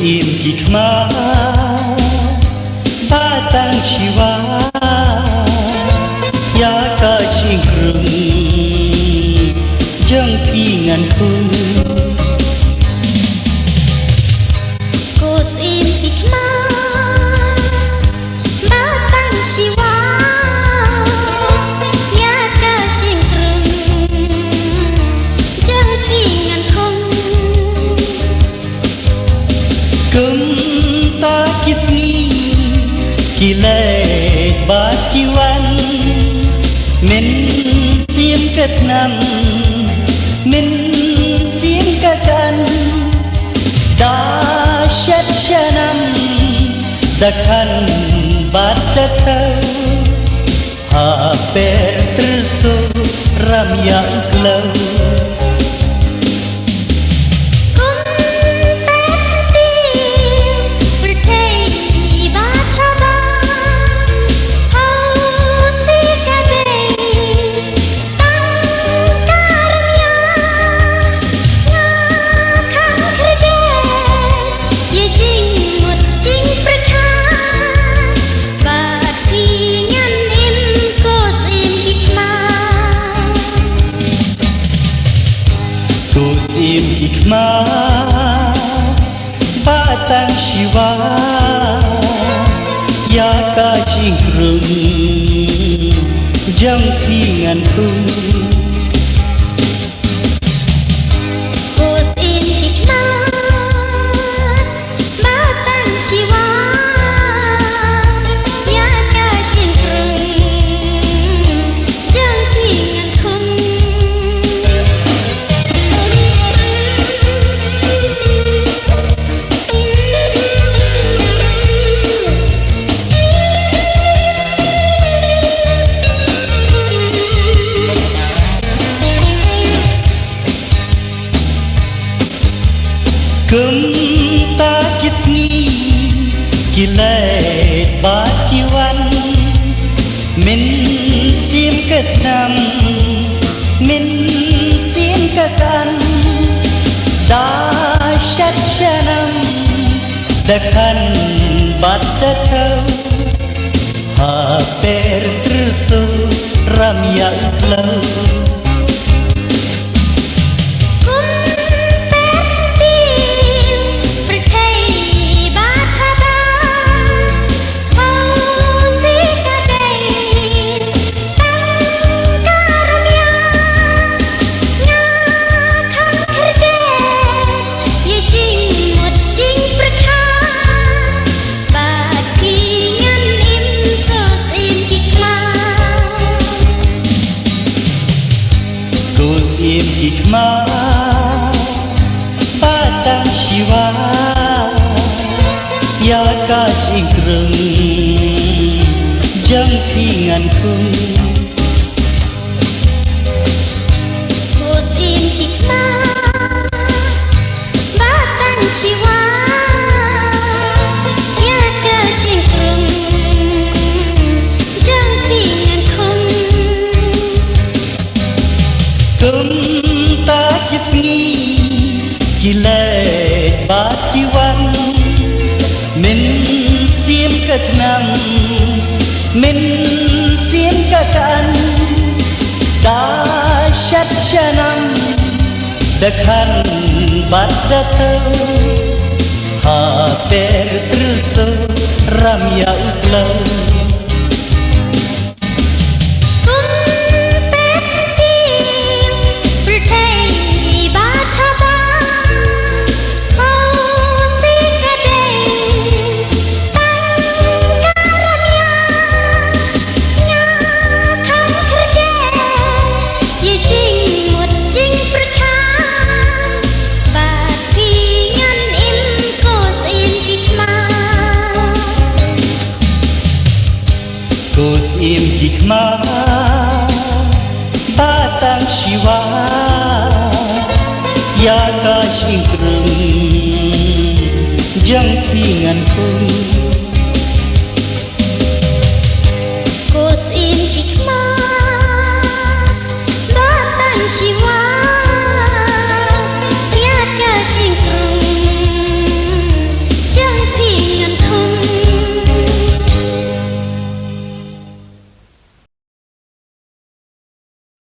im hikmah batang jiwa ya ka cingkrung jengkinganku Kus im hikmah batang jiwa ya ka cingkrung jengkinganku Kumta kisni kilek bakiwan Min sim ketnam Min sim ketan Dasyat syanam Dakhan batatau Haper tersu ramya uklau Im hikmah batang jiwa ya ka cingkrung jengkinganku Kus im hikmah batang jiwa ya ka cingkrung jengkinganku Kumta kisni kilek bakiwan Min sim ketam Min sim ketan Dasyat syanam Dakhan batatau Haper tersu ramya uklau Im hikmah batang jiwa ya ka cingkrung jengkinganku Kus im hikmah batang jiwa ya ka cingkrung jengkinganku Kumta kisni kilek bakiwan Min sim ketnam Min sim ketan Dasyat syanam Dakhan batatau Haper tersu ramya uklau mà ba tang shiwa ya ka shing krung jang thi ngan khung